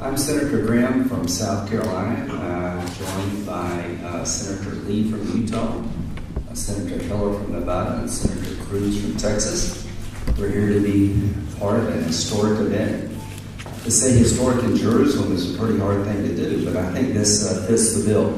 I'm Senator Graham from South Carolina, joined by Senator Lee from Utah, Senator Heller from Nevada, and Senator Cruz from Texas. We're here to be part of an historic event. To say historic in Jerusalem is a pretty hard thing to do, but I think this fits the bill.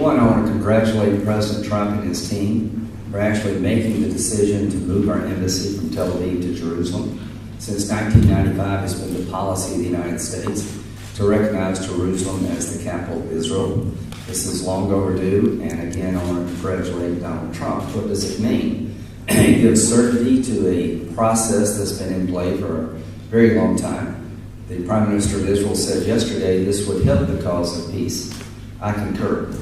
One, I want to congratulate President Trump and his team for actually making the decision to move our embassy from Tel Aviv to Jerusalem. Since 1995, it's been the policy of the United States to recognize Jerusalem as the capital of Israel. This is long overdue, and again, I want to congratulate Donald Trump. What does it mean? It gives certainty to a process that's been in play for a very long time. The Prime Minister of Israel said yesterday this would help the cause of peace. I concur.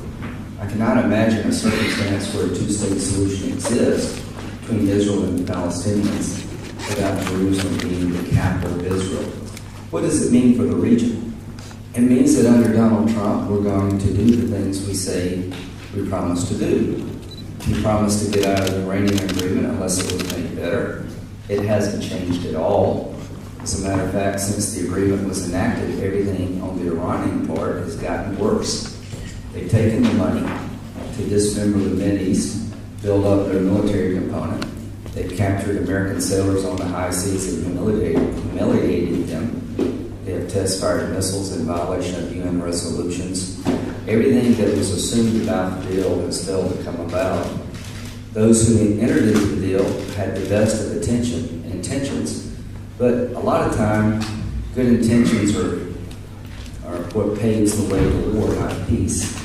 I cannot imagine a circumstance where a two-state solution exists between Israel and the Palestinians without Jerusalem being the capital of Israel. What does it mean for the region? It means that under Donald Trump, we're going to do the things we say we promised to do. We promised to get out of the Iranian agreement unless it was made better. It hasn't changed at all. As a matter of fact, since the agreement was enacted, everything on the Iranian part has gotten worse. They've taken the money to dismember the Mideast, build up their military component. They've captured American sailors on the high seas and humiliated them. They have test-fired missiles in violation of UN resolutions. Everything that was assumed about the deal has failed to come about. Those who entered into the deal had the best of intentions, but a lot of time, good intentions are what paves the way to war, not peace.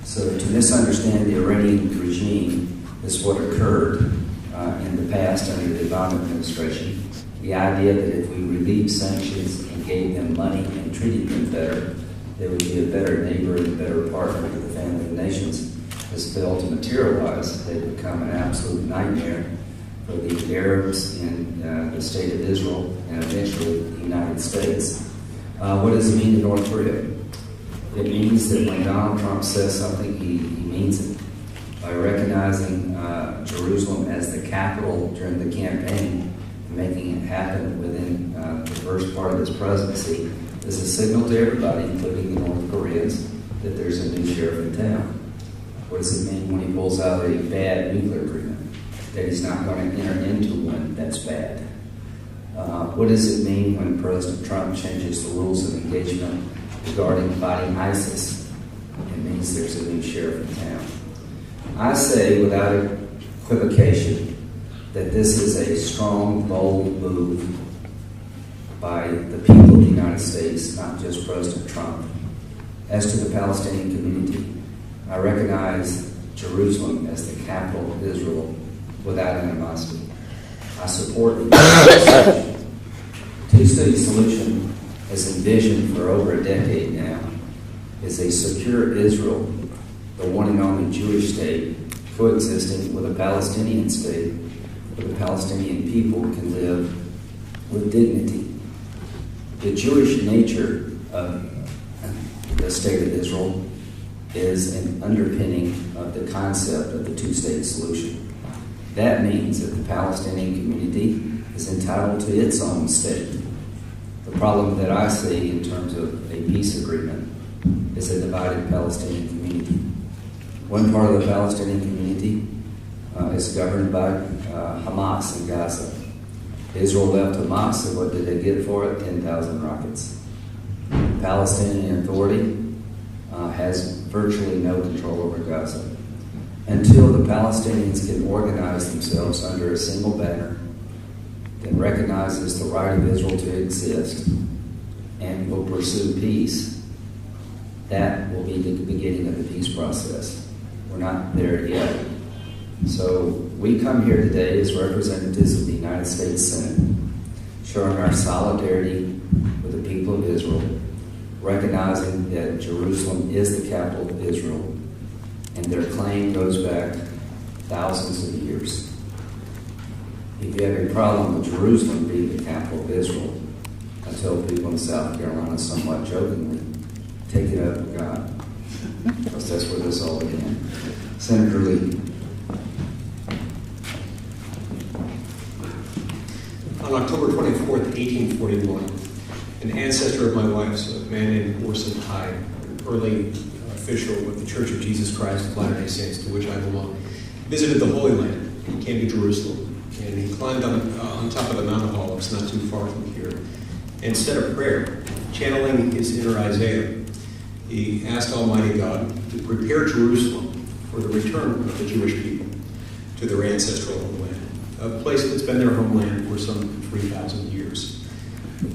So to misunderstand the Iranian regime is what occurred in the past under the Obama administration. The idea that if we relieved sanctions and gave them money and treated them better, they would be a better neighbor and a better partner to the family of nations has failed to materialize. They've become an absolute nightmare for the Arabs in the state of Israel and eventually the United States. What does it mean to North Korea? It means that when Donald Trump says something, he means it. By recognizing Jerusalem as the capital during the campaign and making it happen within the first part of his presidency is a signal to everybody, including the North Koreans, that there's a new sheriff in town. What does it mean when he pulls out a bad nuclear agreement? That he's not going to enter into one that's bad. What does it mean when President Trump changes the rules of engagement regarding fighting ISIS? It means there's a new sheriff in town. I say without equivocation that this is a strong, bold move by the people of the United States, not just President Trump. As to the Palestinian community, I recognize Jerusalem as the capital of Israel without animosity. I support the two-state solution as envisioned for over a decade now is a secure Israel, the one and only Jewish state, coexisting with a Palestinian state where the Palestinian people can live with dignity. The Jewish nature of the state of Israel is an underpinning of the concept of the two-state solution. That means that the Palestinian community is entitled to its own state. The problem that I see in terms of a peace agreement is a divided Palestinian community. One part of the Palestinian community is governed by Hamas in Gaza. Israel left Hamas, and what did they get for it? 10,000 rockets. The Palestinian Authority has virtually no control over Gaza. Until the Palestinians can organize themselves under a single banner that recognizes the right of Israel to exist and will pursue peace, that will be the beginning of the peace process. We're not there yet. So we come here today as representatives of the United States Senate, showing our solidarity with the people of Israel, recognizing that Jerusalem is the capital of Israel, and their claim goes back thousands of years. If you have a problem with Jerusalem being the capital of Israel, I tell people in South Carolina somewhat jokingly, take it up with God, because that's where this all began. Senator Lee. On October 24th, 1841, an ancestor of my wife's, a man named Orson Hyde, an early official with the Church of Jesus Christ of Latter-day Saints, to which I belong, visited the Holy Land. He came to Jerusalem, and he climbed on top of the Mount of Olives, not too far from here, and said a prayer, channeling his inner Isaiah. He asked Almighty God to prepare Jerusalem for the return of the Jewish people to their ancestral homeland, a place that's been their homeland for some 3,000 years.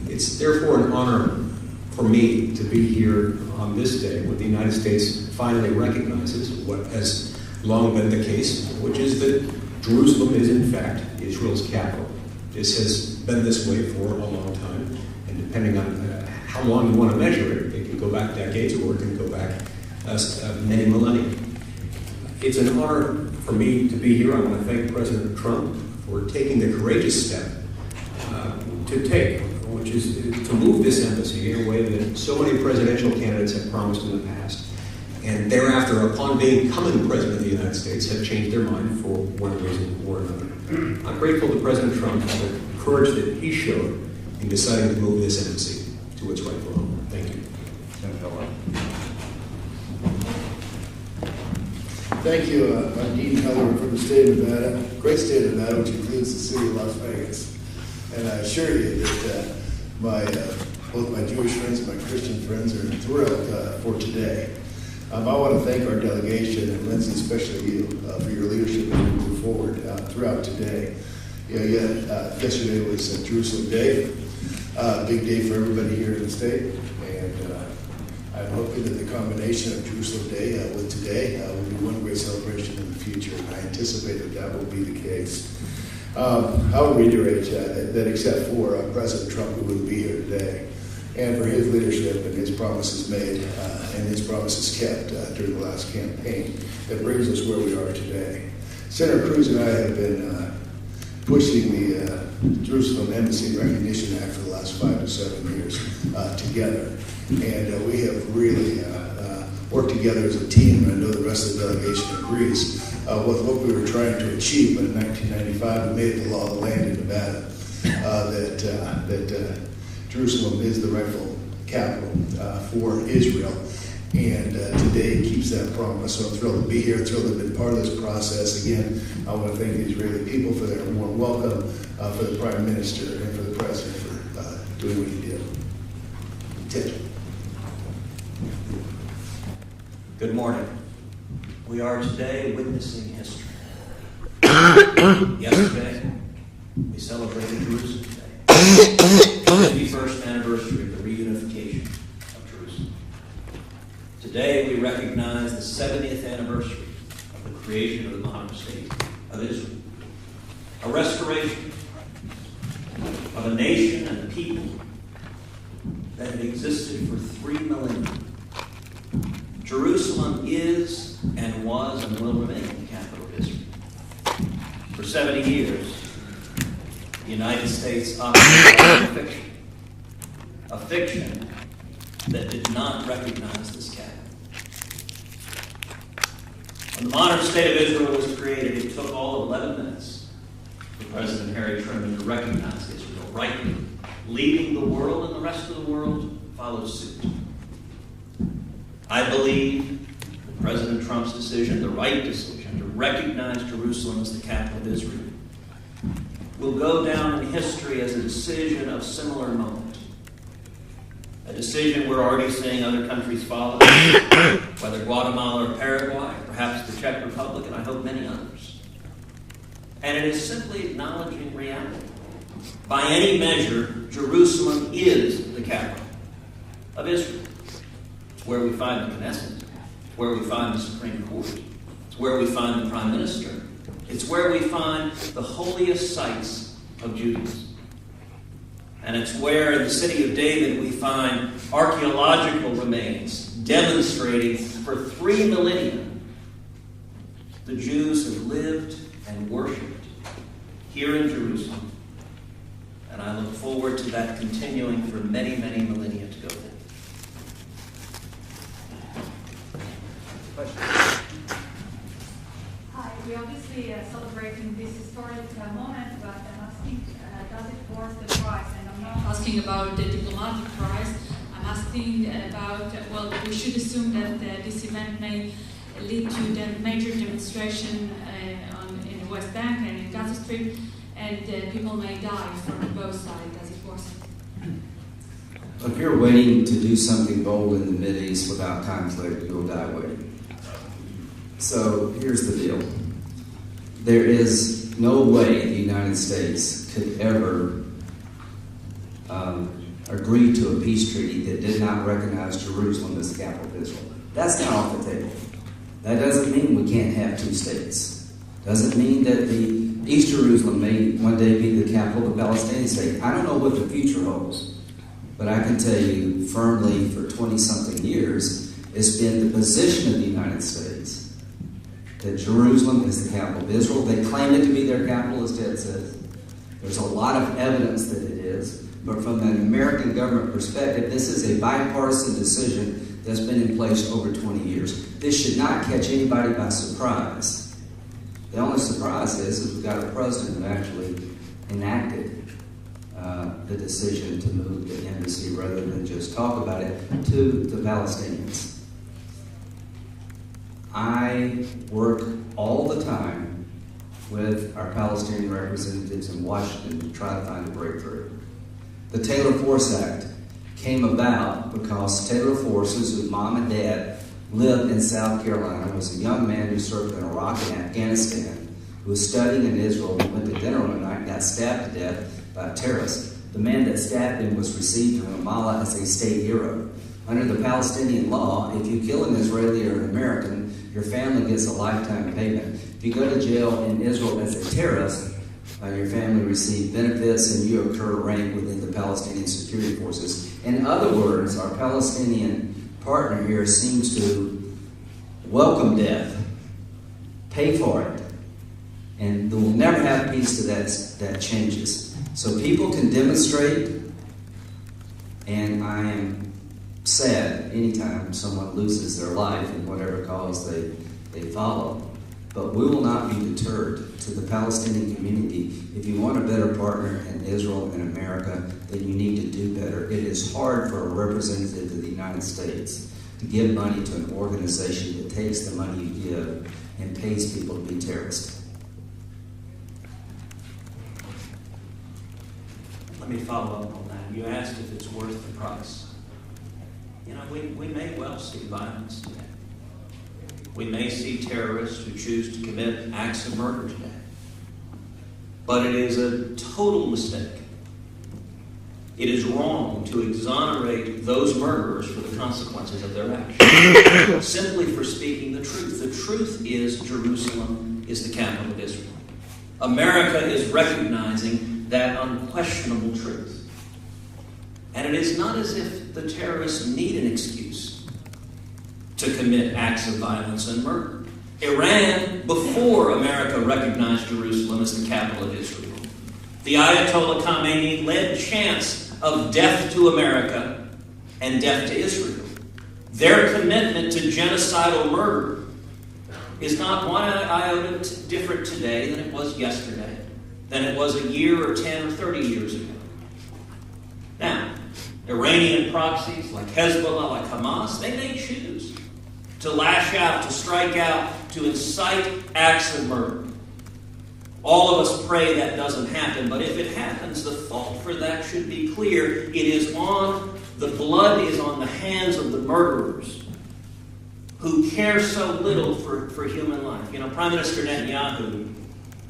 It's therefore an honor for me to be here on this day when the United States finally recognizes what has long been the case, which is that Jerusalem is in fact Israel's capital. This has been this way for a long time, and depending on how long you want to measure it, it can go back decades or it can go back many millennia. It's an honor for me to be here. I want to thank President Trump for taking the courageous step to take, which is to move this embassy in a way that so many presidential candidates have promised in the past. And thereafter, upon becoming President of the United States, have changed their mind for one reason or another. I'm grateful to President Trump for the courage that he showed in deciding to move this embassy to its rightful home. Thank you. Thank you. I'm Dean Heller from the state of Nevada, great state of Nevada, which includes the city of Las Vegas. And I assure you that both my Jewish friends and my Christian friends are thrilled for today. I want to thank our delegation, and Lindsey, especially you, for your leadership as we move forward throughout today. Yesterday was Jerusalem Day, big day for everybody here in the state, and I'm hoping that the combination of Jerusalem Day with today will be one great celebration in the future, and I anticipate that will be the case. I will reiterate that except for President Trump, who wouldn't be here today, and for his leadership and his promises made and his promises kept during the last campaign, that brings us where we are today. Senator Cruz and I have been pushing the Jerusalem Embassy Recognition Act for the last 5 to 7 years together. And we have really worked together as a team, and I know the rest of the delegation agrees, with what we were trying to achieve. But in 1995, we made it the law of the land in Nevada that Jerusalem is the rightful capital for Israel. And today it keeps that promise. So I'm thrilled to be here, thrilled to have been part of this process. Again, I want to thank the Israeli people for their warm welcome, for the Prime Minister and for the President for doing what he did. Ted. Good morning. We are today witnessing history. Yesterday, we celebrated Jerusalem Day, the 51st anniversary of the reunification of Jerusalem. Today, we recognize the 70th anniversary of the creation of the modern state of Israel, a restoration of a nation and a people that had existed for 3 millennia. Jerusalem is and was and will remain the capital of Israel. For 70 years, the United States operated a fiction that did not recognize this capital. When the modern state of Israel was created, it took all of 11 minutes for President Harry Truman to recognize Israel rightly, leading the world, and the rest of the world followed suit. I believe that President Trump's decision, the right decision, to recognize Jerusalem as the capital of Israel, will go down in history as a decision of similar moment. A decision we're already seeing other countries follow, whether Guatemala or Paraguay, perhaps the Czech Republic, and I hope many others. And it is simply acknowledging reality. By any measure, Jerusalem is the capital of Israel. It's where we find the Knesset. It's where we find the Supreme Court. It's where we find the Prime Minister. It's where we find the holiest sites of Judaism. And it's where in the city of David we find archaeological remains demonstrating for 3 millennia the Jews have lived and worshipped here in Jerusalem. And I look forward to that continuing for many, many millennia to go. Hi, we're obviously celebrating this historic moment, but I'm asking, does it worth the price? And I'm not asking about the diplomatic price. think about, we should assume that this event may lead to the major demonstration in the West Bank and in Gaza Strip, and people may die from both sides, as it was. If you're waiting to do something bold in the Mideast without conflict, you'll die waiting. So here's the deal. There is no way the United States could ever agree to a peace treaty that did not recognize Jerusalem as the capital of Israel. That's not off the table. That doesn't mean we can't have two states. Doesn't mean that the East Jerusalem may one day be the capital of the Palestinian state. I don't know what the future holds, but I can tell you firmly for 20-something years, it's been the position of the United States that Jerusalem is the capital of Israel. They claim it to be their capital, as Ted says. There's a lot of evidence that it is, but from an American government perspective, this is a bipartisan decision that's been in place over 20 years. This should not catch anybody by surprise. The only surprise is we've got a president who actually enacted the decision to move the embassy rather than just talk about it to the Palestinians. I work all the time with our Palestinian representatives in Washington to try to find a breakthrough. The Taylor Force Act came about because Taylor Forces, whose mom and dad lived in South Carolina, was a young man who served in Iraq and Afghanistan, who was studying in Israel and went to dinner one night and got stabbed to death by a terrorist. The man that stabbed him was received in Ramallah as a state hero. Under the Palestinian law, if you kill an Israeli or an American, your family gets a lifetime payment. If you go to jail in Israel as a terrorist, your family receives benefits and you occur rank within the Palestinian security forces. In other words, our Palestinian partner here seems to welcome death, pay for it, and we'll never have peace till that changes. So people can demonstrate, and I am sad anytime someone loses their life in whatever cause they follow. But we will not be deterred. To the Palestinian community, if you want a better partner in Israel and America, then you need to do better. It is hard for a representative of the United States to give money to an organization that takes the money you give and pays people to be terrorists. Let me follow up on that. You asked if it's worth the price. You know, we may well see violence today. We may see terrorists who choose to commit acts of murder today. But it is a total mistake. It is wrong to exonerate those murderers for the consequences of their actions, simply for speaking the truth. The truth is Jerusalem is the capital of Israel. America is recognizing that unquestionable truth. And it is not as if the terrorists need an excuse to commit acts of violence and murder. Iran, before America recognized Jerusalem as the capital of Israel, the Ayatollah Khamenei led chants of death to America and death to Israel. Their commitment to genocidal murder is not one iota different today than it was yesterday, than it was a year or 10 or 30 years ago. Now, Iranian proxies like Hezbollah, like Hamas, they may choose to lash out, to strike out, to incite acts of murder. All of us pray that doesn't happen, but if it happens, the fault for that should be clear. The blood is on the hands of the murderers who care so little for human life. You know, Prime Minister Netanyahu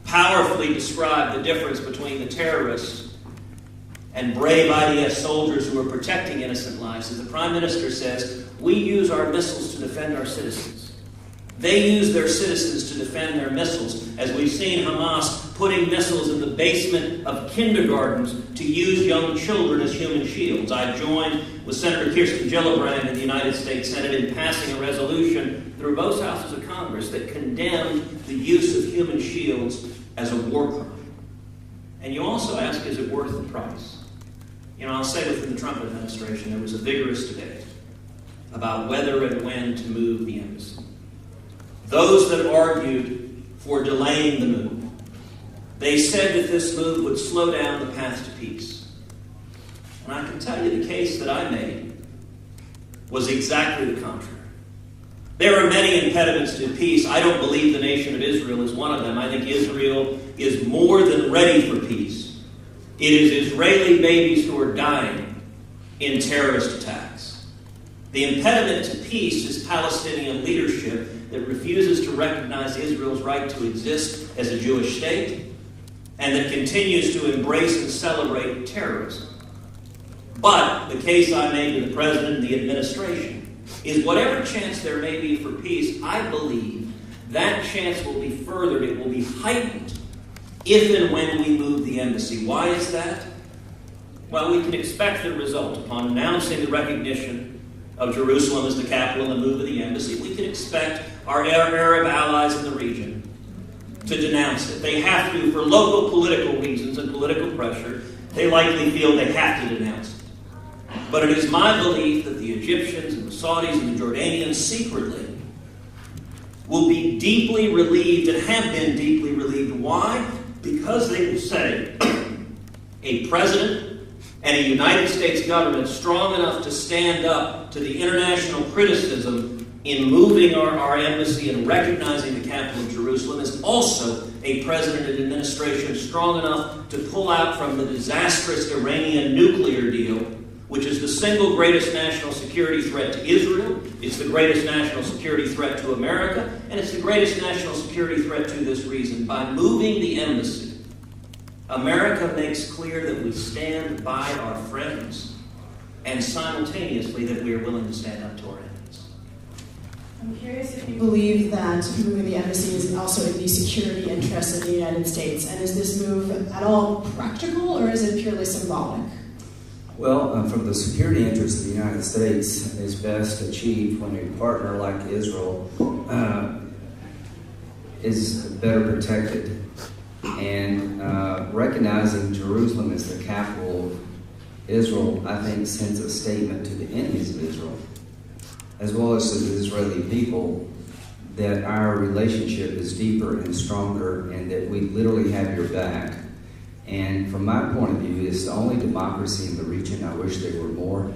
powerfully described the difference between the terrorists and brave IDF soldiers who are protecting innocent lives. As the Prime Minister says, we use our missiles to defend our citizens. They use their citizens to defend their missiles, as we've seen Hamas putting missiles in the basement of kindergartens to use young children as human shields. I joined with Senator Kirsten Gillibrand in the United States Senate in passing a resolution through both houses of Congress that condemned the use of human shields as a war crime. And you also ask, is it worth the price? You know, I'll say within the Trump administration, there was a vigorous debate about whether and when to move the embassy. Those that argued for delaying the move, they said that this move would slow down the path to peace. And I can tell you the case that I made was exactly the contrary. There are many impediments to peace. I don't believe the nation of Israel is one of them. I think Israel is more than ready for peace. It is Israeli babies who are dying in terrorist attacks. The impediment to peace is Palestinian leadership that refuses to recognize Israel's right to exist as a Jewish state and that continues to embrace and celebrate terrorism. But the case I made to the President and the administration is whatever chance there may be for peace, I believe that chance will be furthered, it will be heightened if and when we move the embassy. Why is that? Well, we can expect the result. Upon announcing the recognition of Jerusalem as the capital and the move of the embassy, we can expect our Arab allies in the region to denounce it. They have to, for local political reasons and political pressure, they likely feel they have to denounce it. But it is my belief that the Egyptians and the Saudis and the Jordanians secretly will be deeply relieved and have been deeply relieved. Why? Because they will say a president and a United States government strong enough to stand up to the international criticism in moving our embassy and recognizing the capital of Jerusalem is also a president and administration strong enough to pull out from the disastrous Iranian nuclear deal, which is the single greatest national security threat to Israel, it's the greatest national security threat to America, and it's the greatest national security threat to this reason. By moving the embassy, America makes clear that we stand by our friends and simultaneously that we are willing to stand up to our enemies. I'm curious if you believe that moving the embassy is also in the security interests of the United States, and is this move at all practical or is it purely symbolic? Well, from the security interests of the United States is best achieved when a partner like Israel is better protected. And recognizing Jerusalem as the capital of Israel, I think, sends a statement to the enemies of Israel, as well as to the Israeli people, that our relationship is deeper and stronger and that we literally have your back. And from my point of view, it's the only democracy in the region. I wish there were more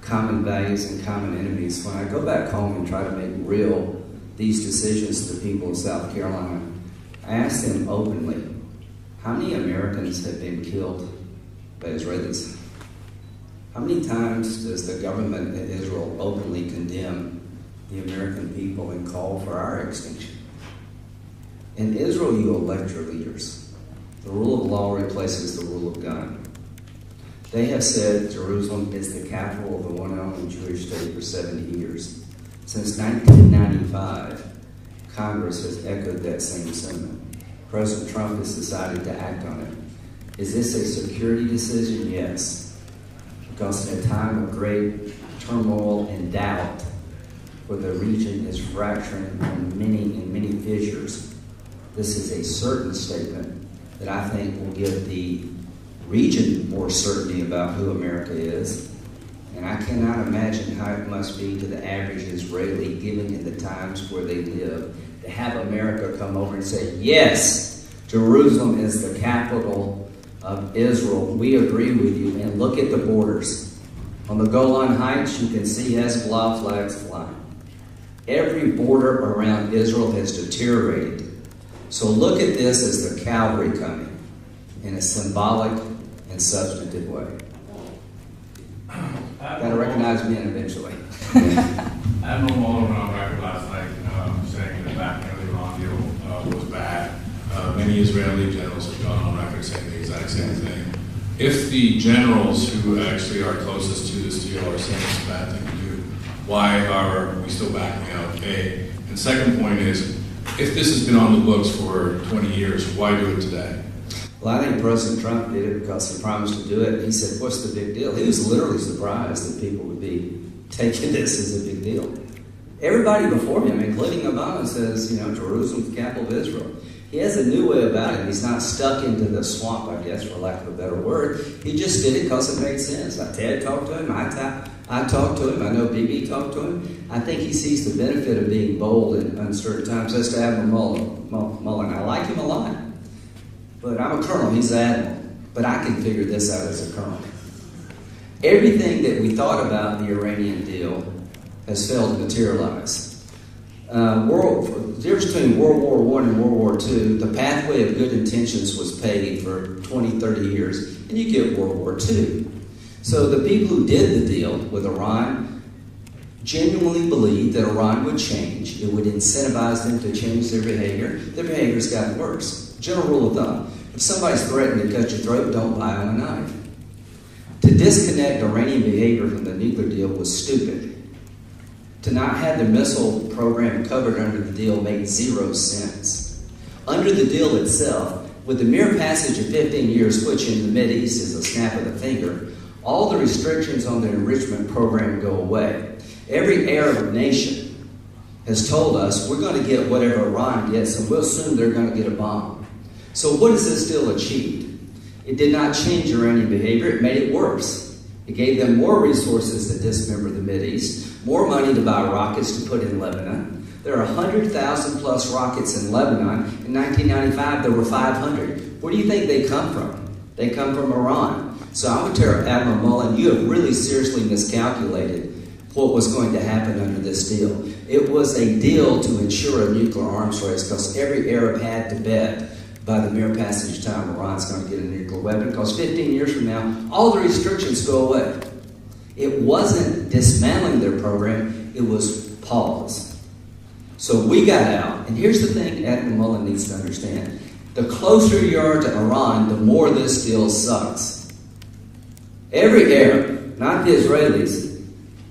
common values and common enemies. When I go back home and try to make real these decisions to the people of South Carolina, I ask them openly, how many Americans have been killed by Israelis? How many times does the government in Israel openly condemn the American people and call for our extinction? In Israel, you elect your leaders. The rule of law replaces the rule of gun. They have said Jerusalem is the capital of the one and only Jewish state for 70 years. Since 1995, Congress has echoed that same sentiment. President Trump has decided to act on it. Is this a security decision? Yes. Because in a time of great turmoil and doubt, where the region is fracturing in many fissures, this is a certain statement that I think will give the region more certainty about who America is. And I cannot imagine how it must be to the average Israeli, given in the times where they live, to have America come over and say, yes, Jerusalem is the capital of Israel. We agree with you. And look at the borders. On the Golan Heights, you can see Hezbollah flags flying. Every border around Israel has deteriorated. So look at this as the cavalry coming in a symbolic and substantive way. Got to recognize men eventually. Admiral Mullen went on record last night saying that back when the Iran deal was bad. Many Israeli generals have gone on record saying the exact same thing. If the generals who actually are closest to this deal are saying it's a bad thing to do, why are we still backing out? A. And second point is, if this has been on the books for 20 years, why do it today? Well, I think President Trump did it because he promised to do it. He said, what's the big deal? He was literally surprised that people would be taking this as a big deal. Everybody before him, including Obama, says, Jerusalem's the capital of Israel. He has a new way about it. He's not stuck into the swamp, I guess, for lack of a better word. He just did it because it made sense. Ted talked to him. I talked to him. I know BB talked to him. I think he sees the benefit of being bold in uncertain times. As to Admiral Mullen, I like him a lot. But I'm a colonel. He's an admiral. But I can figure this out as a colonel. Everything that we thought about the Iranian deal has failed to materialize. The difference between World War I and World War II, the pathway of good intentions was paved for 20, 30 years, and you get World War II. So the people who did the deal with Iran genuinely believed that Iran would change. It would incentivize them to change their behavior. Their behavior's gotten worse. General rule of thumb, if somebody's threatening to cut your throat, don't buy them a knife. To disconnect Iranian behavior from the nuclear deal was stupid. To not have the missile program covered under the deal made zero sense. Under the deal itself, with the mere passage of 15 years, which in the Mideast is a snap of the finger, all the restrictions on the enrichment program go away. Every Arab nation has told us we're going to get whatever Iran gets, and we'll assume they're going to get a bomb. So what has this deal achieved? It did not change Iranian behavior, it made it worse. It gave them more resources to dismember the Mideast, more money to buy rockets to put in Lebanon. There are 100,000 plus rockets in Lebanon. In 1995, there were 500. Where do you think they come from? They come from Iran. So I would tell Admiral Mullen, you have really seriously miscalculated what was going to happen under this deal. It was a deal to ensure a nuclear arms race because every Arab had to bet by the mere passage of time Iran's going to get a nuclear weapon, because 15 years from now, all the restrictions go away. It wasn't dismantling their program, it was pause. So we got out, and here's the thing Admiral Mullen needs to understand. The closer you are to Iran, the more this deal sucks. Every Arab, not the Israelis,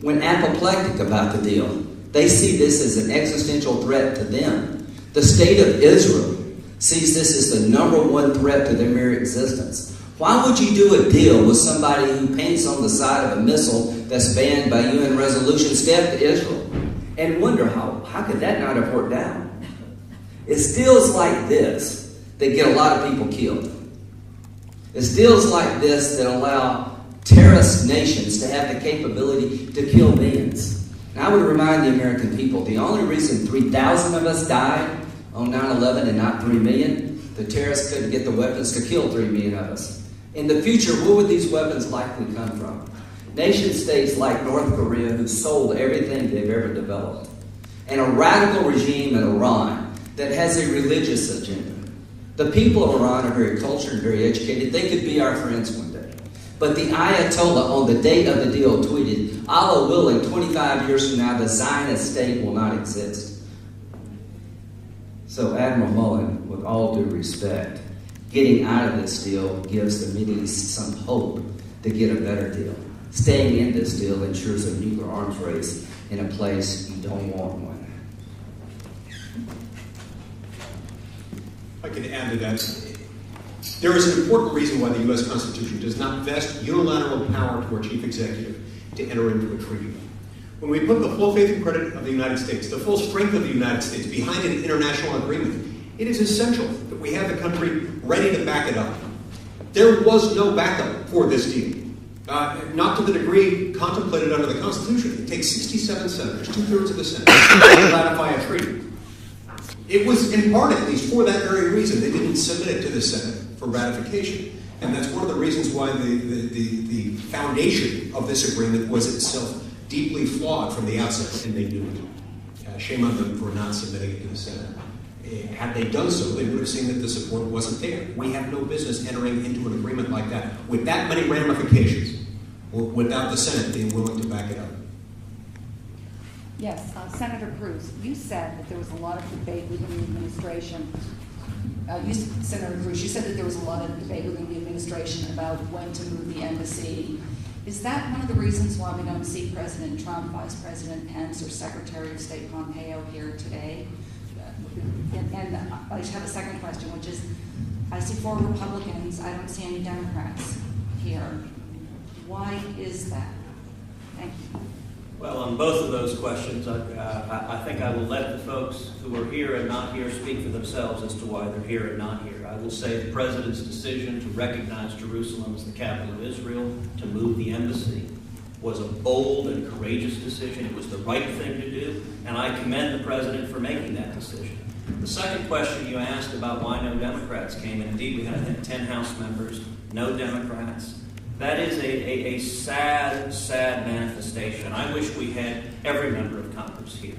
went apoplectic about the deal. They see this as an existential threat to them. The state of Israel sees this as the number one threat to their mere existence. Why would you do a deal with somebody who paints on the side of a missile that's banned by UN resolutions death to Israel? And wonder how could that not have worked out? It's deals like this that get a lot of people killed. It's deals like this that allow terrorist nations to have the capability to kill millions. And I would remind the American people, the only reason 3,000 of us died on 9/11 and not 3 million, the terrorists couldn't get the weapons to kill 3 million of us. In the future, where would these weapons likely come from? Nation states like North Korea, who sold everything they've ever developed, and a radical regime in Iran that has a religious agenda. The people of Iran are very cultured and very educated. They could be our friends one day. But the Ayatollah on the date of the deal tweeted, Allah willing, 25 years from now, the Zionist state will not exist. So Admiral Mullen, with all due respect, getting out of this deal gives the Middle East some hope to get a better deal. Staying in this deal ensures a nuclear arms race in a place you don't want one. I can add to that. There is an important reason why the U.S. Constitution does not vest unilateral power to our chief executive to enter into a treaty. When we put the full faith and credit of the United States, the full strength of the United States behind an international agreement, it is essential that we have the country ready to back it up. There was no backup for this deal, not to the degree contemplated under the Constitution. It takes 67 senators, 2/3 of the Senate, to ratify a treaty. It was in part, at least, for that very reason. They didn't submit it to the Senate for ratification. And that's one of the reasons why the foundation of this agreement was itself deeply flawed from the outset, and they knew it. Shame on them for not submitting it to the Senate. Had they done so, they would have seen that the support wasn't there. We have no business entering into an agreement like that with that many ramifications, without the Senate being willing to back it up. Yes, Senator Cruz, you said that there was a lot of debate within the administration. Senator Cruz, you said that there was a lot of debate within the administration about when to move the embassy. Is that one of the reasons why we don't see President Trump, Vice President Pence, or Secretary of State Pompeo here today? And I just have a second question, which is, I see 4 Republicans, I don't see any Democrats here. Why is that? Thank you. Well, on both of those questions, I think I will let the folks who are here and not here speak for themselves as to why they're here and not here. I will say the President's decision to recognize Jerusalem as the capital of Israel, to move the embassy, was a bold and courageous decision. It was the right thing to do, and I commend the President for making that decision. The second question you asked about why no Democrats came, and indeed we had 10 House members, no Democrats. That is a sad, sad manifestation. I wish we had every member of Congress here.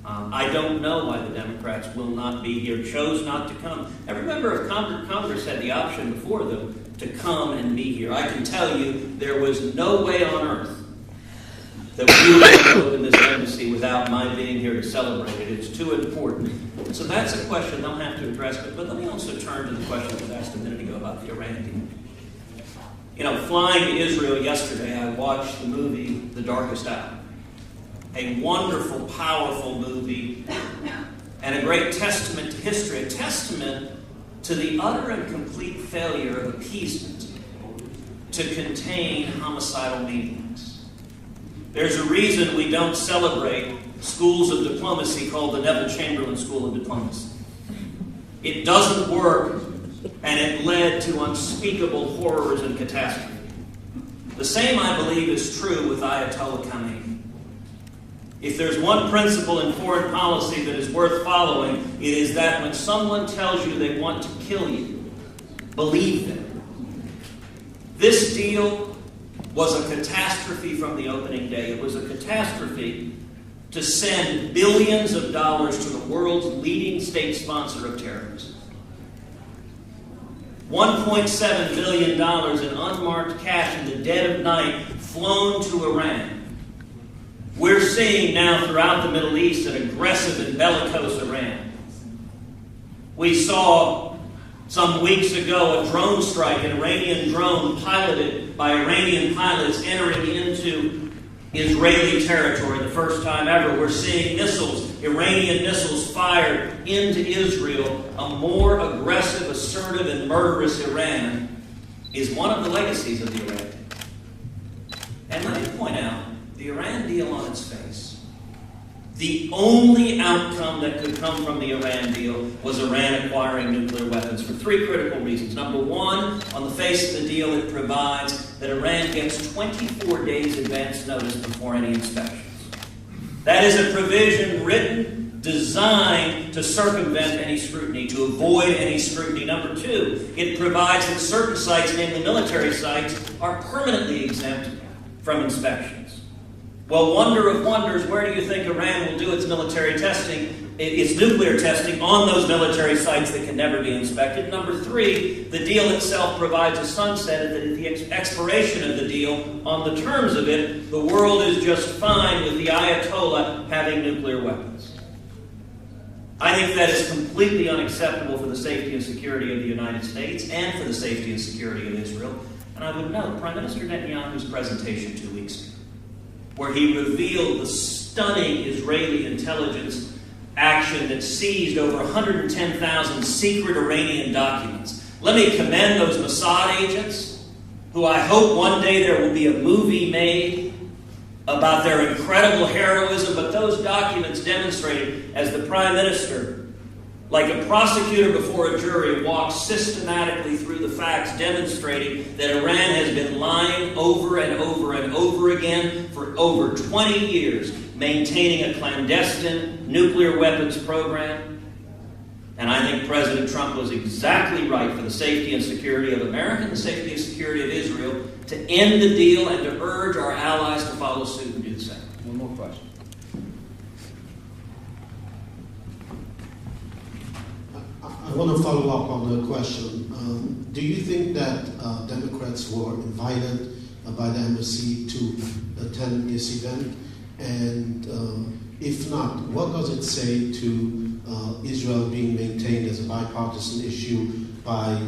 I don't know why the Democrats will not be here, chose not to come. Every member of Congress had the option before them to come and be here. I can tell you there was no way on earth that we were going to open this embassy without my being here to celebrate it. It's too important. So that's a question they'll have to address. But let me also turn to the question that was asked a minute ago about the Iran deal. You know, flying to Israel yesterday, I watched the movie The Darkest Hour. A wonderful, powerful movie and a great testament to history, a testament to the utter and complete failure of appeasement to contain homicidal meetings. There's a reason we don't celebrate schools of diplomacy called the Neville Chamberlain School of Diplomacy. It doesn't work, and it led to unspeakable horrors and catastrophe. The same, I believe, is true with Ayatollah Khamenei. If there's one principle in foreign policy that is worth following, it is that when someone tells you they want to kill you, believe them. This deal was a catastrophe from the opening day. It was a catastrophe to send billions of dollars to the world's leading state sponsor of terrorism. $1.7 billion in unmarked cash in the dead of night flown to Iran. We're seeing now throughout the Middle East an aggressive and bellicose Iran. We saw some weeks ago a drone strike, an Iranian drone piloted by Iranian pilots entering into Israeli territory the first time ever. We're seeing missiles, Iranian missiles fired into Israel. A more aggressive, assertive, and murderous Iran is one of the legacies of the Iran deal. And let me point out, the Iran deal on its face, the only outcome that could come from the Iran deal was Iran acquiring nuclear weapons for three critical reasons. Number one, on the face of the deal, it provides that Iran gets 24 days advance notice before any inspections. That is a provision written, designed to circumvent any scrutiny, to avoid any scrutiny. Number two, it provides that certain sites, namely military sites, are permanently exempt from inspections. Well, wonder of wonders, where do you think Iran will do its military testing, its nuclear testing on those military sites that can never be inspected? Number three, the deal itself provides a sunset that at the expiration of the deal, on the terms of it, the world is just fine with the Ayatollah having nuclear weapons. I think that is completely unacceptable for the safety and security of the United States and for the safety and security of Israel. And I would note Prime Minister Netanyahu's presentation 2 weeks ago, where he revealed the stunning Israeli intelligence action that seized over 110,000 secret Iranian documents. Let me commend those Mossad agents, who I hope one day there will be a movie made about their incredible heroism, but those documents demonstrated as the Prime Minister, like a prosecutor before a jury, walks systematically through the facts demonstrating that Iran has been lying over and over and over again for over 20 years, maintaining a clandestine nuclear weapons program. And I think President Trump was exactly right for the safety and security of America and the safety and security of Israel to end the deal and to urge our allies to follow suit and do the same. One more question. I want to follow up on the question. Do you think that Democrats were invited by the embassy to attend this event? And if not, what does it say to Israel being maintained as a bipartisan issue by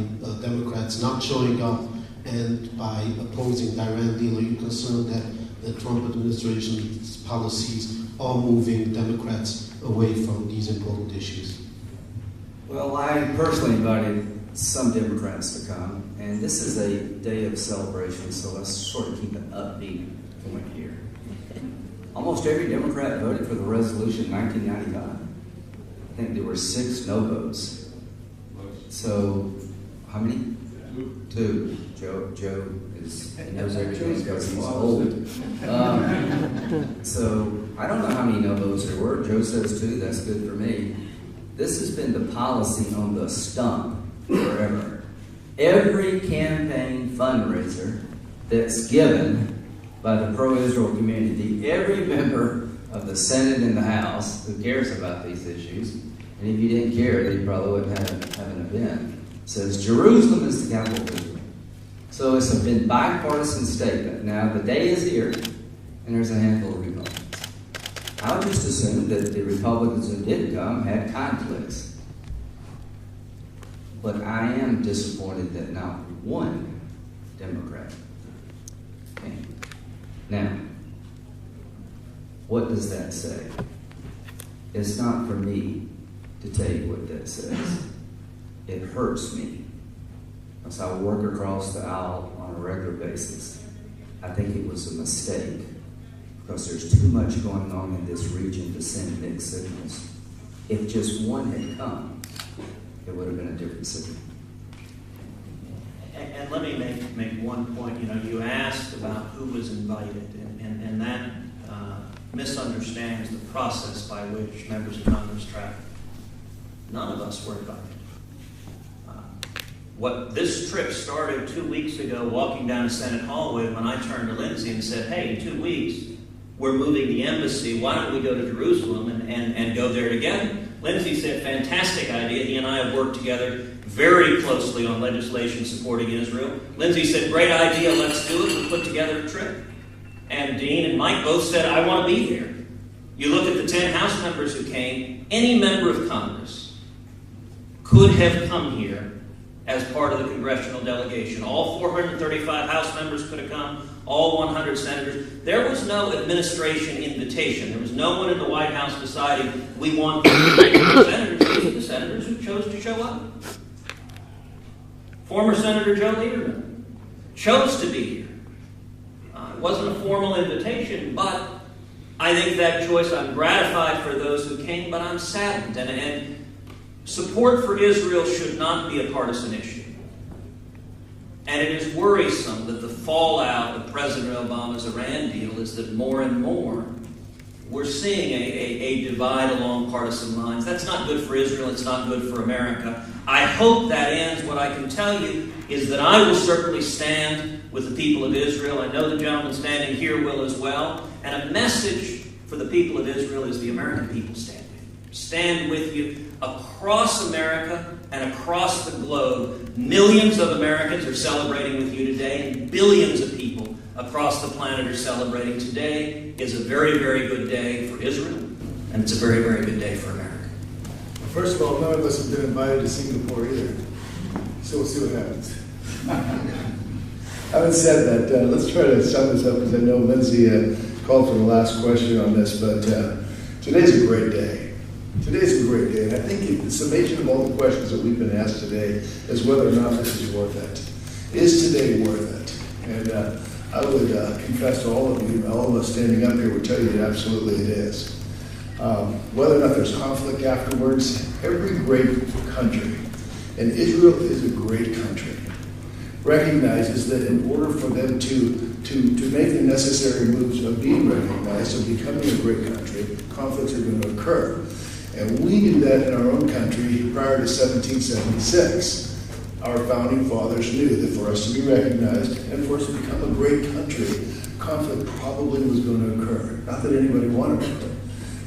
Democrats not showing up and by opposing the Iran deal? Are you concerned that the Trump administration's policies are moving Democrats away from these important issues? Well, I personally invited some Democrats to come, and this is a day of celebration, so let's sort of keep an upbeat point here. Almost every Democrat voted for the resolution in 1995. I think there were 6 no votes. So, how many? 2. Joe knows everything because he's old. So, I don't know how many no votes there were. Joe says 2. That's good for me. This has been the policy on the stump forever. Every campaign fundraiser that's given by the pro-Israel community, every member of the Senate and the House who cares about these issues, and if you didn't care, then you probably wouldn't have an event, says Jerusalem is the capital of Israel. So it's been bipartisan statement. Now the day is here, and there's a handful of Republicans. I would just assume that the Republicans who did come had conflicts. But I am disappointed that not one Democrat came. Now, what does that say? It's not for me to tell you what that says. It hurts me. As I work across the aisle on a regular basis, I think it was a mistake because there's too much going on in this region to send mixed signals. If just one had come, it would have been a different signal. And let me make one point. You asked about who was invited, and that misunderstands the process by which members of Congress travel. None of us were invited. This trip started 2 weeks ago, walking down the Senate hallway, when I turned to Lindsey and said, hey, in 2 weeks, we're moving the embassy. Why don't we go to Jerusalem and go there together? Lindsey said, fantastic idea. He and I have worked together very closely on legislation supporting Israel. Lindsey said, great idea, let's do it. We put together a trip. And Dean and Mike both said, I want to be there. You look at the 10 House members who came, any member of Congress could have come here as part of the congressional delegation. All 435 House members could have come, all 100 senators. There was no administration invitation. There was no one in the White House deciding, we want the senators. These are the senators who chose to show up. Former Senator Joe Lieberman chose to be here. It wasn't a formal invitation, but I think that choice, I'm gratified for those who came, but I'm saddened. And support for Israel should not be a partisan issue. And it is worrisome that the fallout of President Obama's Iran deal is that more and more we're seeing a divide along partisan lines. That's not good for Israel. It's not good for America. I hope that ends. What I can tell you is that I will certainly stand with the people of Israel. I know the gentleman standing here will as well. And a message for the people of Israel is the American people stand with you. Stand with you across America and across the globe. Millions of Americans are celebrating with you today, and billions of people across the planet are celebrating. Today is a very, very good day for Israel, and it's a very, very good day for America. First of all, none of us have been invited to Singapore either, so we'll see what happens. Having said that, let's try to sum this up, because I know Lindsey called for the last question on this, but today's a great day. Today's a great day, and I think the summation of all the questions that we've been asked today is whether or not this is worth it. Is today worth it? And I would confess to all of you, all of us standing up here would tell you that absolutely it is. Whether or not there's conflict afterwards, every great country, and Israel is a great country, recognizes that in order for them to make the necessary moves of being recognized, of becoming a great country, conflicts are going to occur. And we did that in our own country prior to 1776. Our founding fathers knew that for us to be recognized and for us to become a great country, conflict probably was going to occur. Not that anybody wanted it.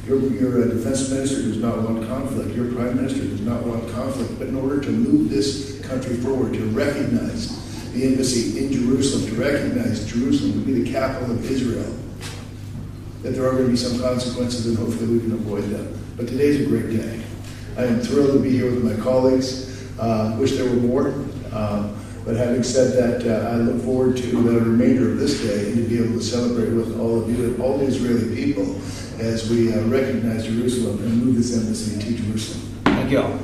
Your defense minister does not want conflict. Your prime minister does not want conflict. But in order to move this country forward, to recognize the embassy in Jerusalem, to recognize Jerusalem to be the capital of Israel, that there are going to be some consequences, and hopefully we can avoid them. But today's a great day. I am thrilled to be here with my colleagues. Wish there were more. But having said that, I look forward to the remainder of this day and to be able to celebrate with all of you, all the Israeli people, as we recognize Jerusalem and move this embassy to Jerusalem. Thank you all.